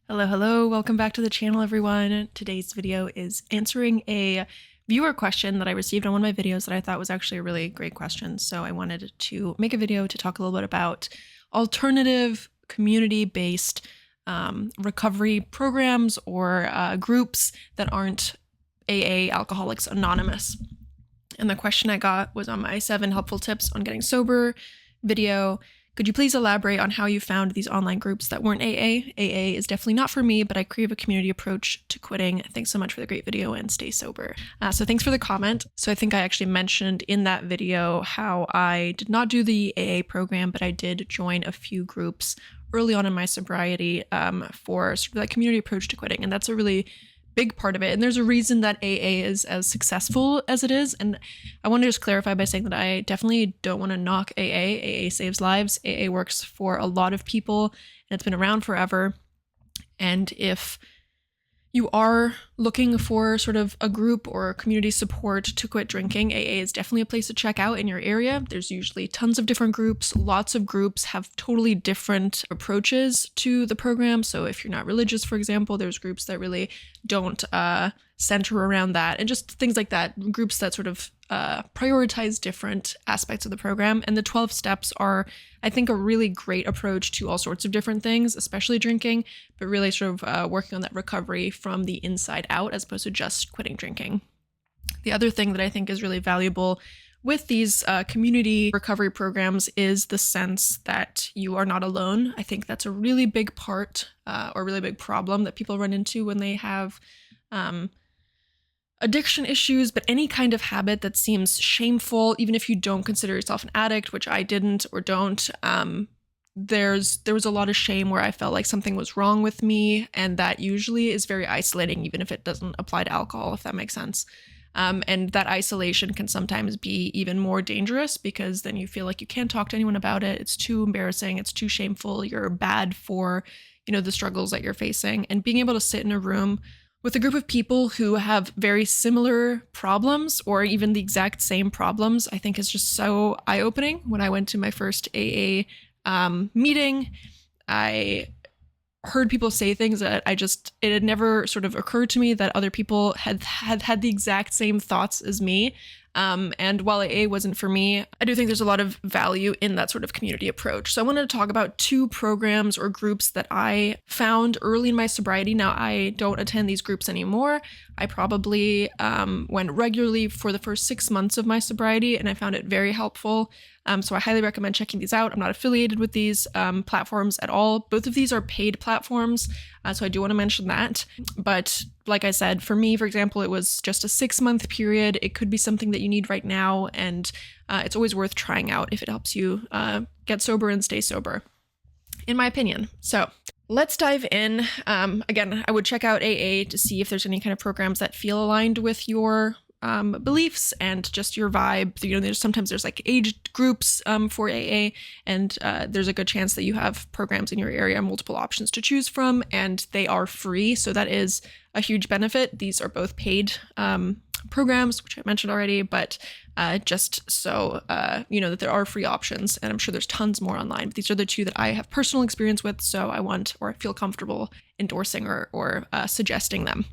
Hello, welcome back to the channel, everyone. Today's video is answering a viewer question that I received on one of my videos that I thought was actually a really great question. So I wanted to make a video to talk a little bit about alternative community-based recovery programs or groups that aren't AA, Alcoholics Anonymous. And the question I got was on my 7 helpful tips on getting sober video. Could you please elaborate on how you found these online groups that weren't AA? AA is definitely not for me, but I crave a community approach to quitting. Thanks so much for the great video and stay sober. So thanks for the comment. So I think I actually mentioned in that video how I did not do the AA program, but I did join a few groups early on in my sobriety for sort of that community approach to quitting. And that's a really big part of it. And there's a reason that AA is as successful as it is. And I want to just clarify by saying that I definitely don't want to knock AA. AA saves lives. AA works for a lot of people and it's been around forever. And if you are looking for sort of a group or community support to quit drinking, AA is definitely a place to check out in your area. There's usually tons of different groups. Lots of groups have totally different approaches to the program. So if you're not religious, for example, there's groups that really don't center around that, and just things like that. Groups that sort of prioritize different aspects of the program. And the 12 steps are, I think, a really great approach to all sorts of different things, especially drinking, but really sort of working on that recovery from the inside out as opposed to just quitting drinking. The other thing that I think is really valuable with these community recovery programs is the sense that you are not alone. I think that's a really big part or really big problem that people run into when they have addiction issues, but any kind of habit that seems shameful, even if you don't consider yourself an addict, which I didn't or don't. There was a lot of shame where I felt like something was wrong with me, and that usually is very isolating, even if it doesn't apply to alcohol, if that makes sense. And that isolation can sometimes be even more dangerous because then you feel like you can't talk to anyone about it. It's too embarrassing. It's too shameful. You're bad for, the struggles that you're facing. And being able to sit in a room with a group of people who have very similar problems or even the exact same problems, I think is just so eye-opening. When I went to my first AA meeting, I heard people say things that it had never sort of occurred to me that other people had the exact same thoughts as me. And while AA wasn't for me, I do think there's a lot of value in that sort of community approach. So I wanted to talk about 2 programs or groups that I found early in my sobriety. Now, I don't attend these groups anymore. I probably went regularly for the first 6 months of my sobriety, and I found it very helpful. So I highly recommend checking these out. I'm not affiliated with these platforms at all. Both of these are paid platforms, so I do want to mention that. But like I said, for me, for example, it was just a 6-month period. It could be something that you need right now, and it's always worth trying out if it helps you get sober and stay sober, in my opinion. So let's dive in. Again, I would check out AA to see if there's any kind of programs that feel aligned with your beliefs and just your vibe. There's like age groups for AA, and there's a good chance that you have programs in your area, multiple options to choose from, and they are free. So that is a huge benefit. These are both paid programs, which I mentioned already, but just so that there are free options, and I'm sure there's tons more online, but these are the 2 that I have personal experience with, so I want or feel comfortable endorsing or suggesting them.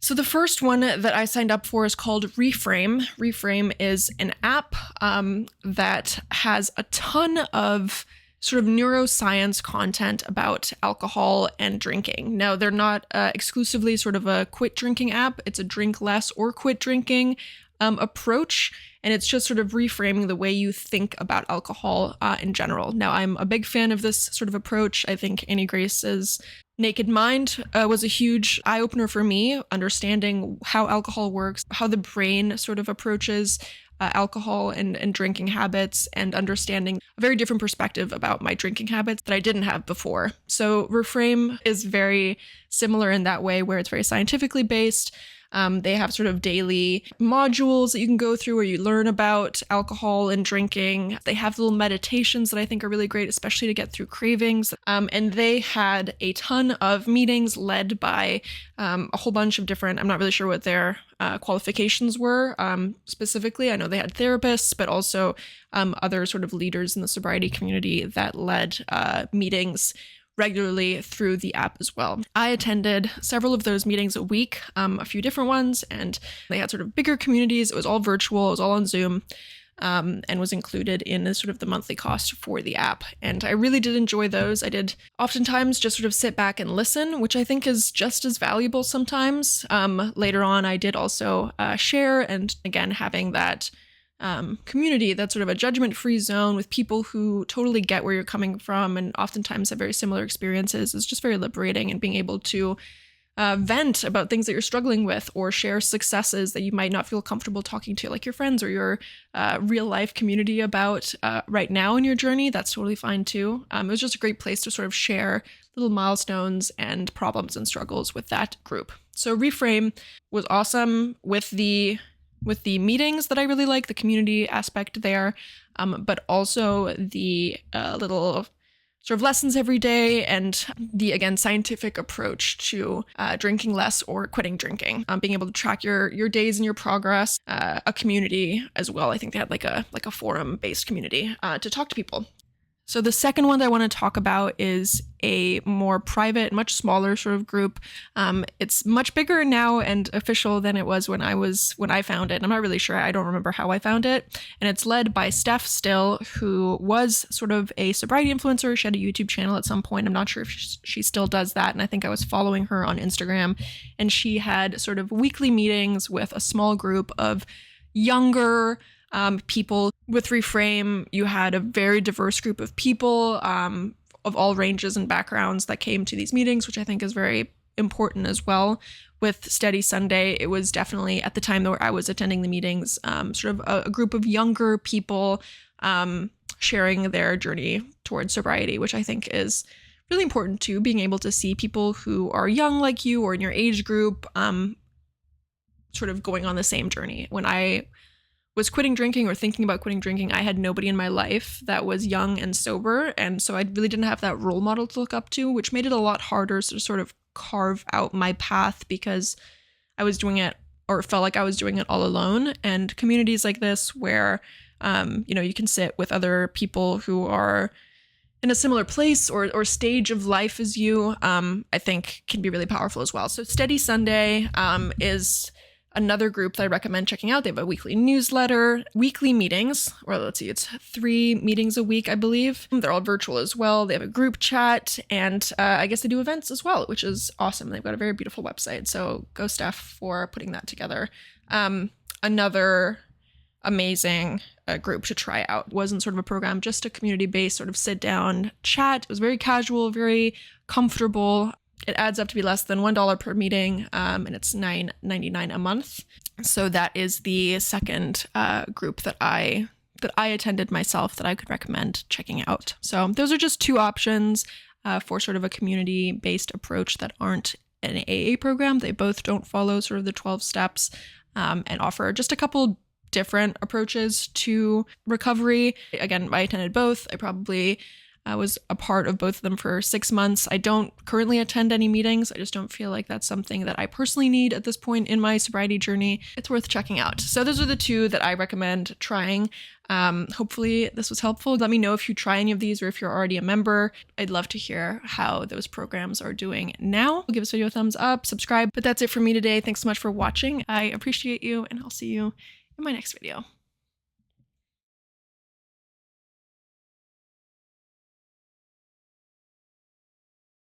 So the first one that I signed up for is called Reframe. Reframe is an app that has a ton of sort of neuroscience content about alcohol and drinking. Now, they're not exclusively sort of a quit drinking app. It's a drink less or quit drinking approach. And it's just sort of reframing the way you think about alcohol in general. Now, I'm a big fan of this sort of approach. I think Annie Grace's Naked Mind was a huge eye-opener for me, understanding how alcohol works, how the brain sort of approaches alcohol and drinking habits, and understanding a very different perspective about my drinking habits that I didn't have before. So Reframe is very similar in that way, where it's very scientifically based. They have sort of daily modules that you can go through where you learn about alcohol and drinking. They have little meditations that I think are really great, especially to get through cravings. And they had a ton of meetings led by a whole bunch of different, I'm not really sure what their qualifications were specifically. I know they had therapists, but also other sort of leaders in the sobriety community that led meetings regularly through the app as well. I attended several of those meetings a week, a few different ones, and they had sort of bigger communities. It was all virtual, it was all on Zoom, and was included in the sort of the monthly cost for the app. And I really did enjoy those. I did oftentimes just sort of sit back and listen, which I think is just as valuable sometimes. Later on, I did also share, and again, having that community, that's sort of a judgment-free zone with people who totally get where you're coming from and oftentimes have very similar experiences is just very liberating, and being able to vent about things that you're struggling with or share successes that you might not feel comfortable talking to like your friends or your real life community about right now in your journey. That's totally fine too. It was just a great place to sort of share little milestones and problems and struggles with that group. So Reframe was awesome with the meetings that I really like, the community aspect there, but also the little sort of lessons every day and the, again, scientific approach to drinking less or quitting drinking, being able to track your days and your progress, a community as well. I think they had like a forum-based community to talk to people. So the second one that I want to talk about is a more private, much smaller sort of group. It's much bigger now and official than it was when I found it. I'm not really sure. I don't remember how I found it. And it's led by Steph Still, who was sort of a sobriety influencer. She had a YouTube channel at some point. I'm not sure if she still does that. And I think I was following her on Instagram. And she had sort of weekly meetings with a small group of younger people. With Reframe, you had a very diverse group of people of all ranges and backgrounds that came to these meetings, which I think is very important as well. With Steady Sunday, it was definitely, at the time where I was attending the meetings, sort of a group of younger people sharing their journey towards sobriety, which I think is really important too, being able to see people who are young like you or in your age group sort of going on the same journey. When I was quitting drinking or thinking about quitting drinking, I had nobody in my life that was young and sober. And so I really didn't have that role model to look up to, which made it a lot harder to sort of carve out my path because I was doing it, or felt like I was doing it, all alone. And communities like this where, you can sit with other people who are in a similar place or stage of life as you, I think can be really powerful as well. So Steady Sunday is another group that I recommend checking out. They have a weekly newsletter, weekly meetings, or let's see, it's 3 meetings a week, I believe. They're all virtual as well. They have a group chat, and I guess they do events as well, which is awesome. They've got a very beautiful website. So go Steph for putting that together. Another amazing group to try out. Wasn't sort of a program, just a community-based sort of sit-down chat. It was very casual, very comfortable. It adds up to be less than $1 per meeting, and it's $9.99 a month. So that is the second group that I attended myself that I could recommend checking out. So those are just 2 options for sort of a community-based approach that aren't an AA program. They both don't follow sort of the 12 steps and offer just a couple different approaches to recovery. Again, I attended both. I probably was a part of both of them for 6 months. I don't currently attend any meetings. I just don't feel like that's something that I personally need at this point in my sobriety journey. It's worth checking out. So those are the 2 that I recommend trying. Hopefully this was helpful. Let me know if you try any of these or if you're already a member. I'd love to hear how those programs are doing now. Give this video a thumbs up, subscribe. But that's it for me today. Thanks so much for watching. I appreciate you, and I'll see you in my next video.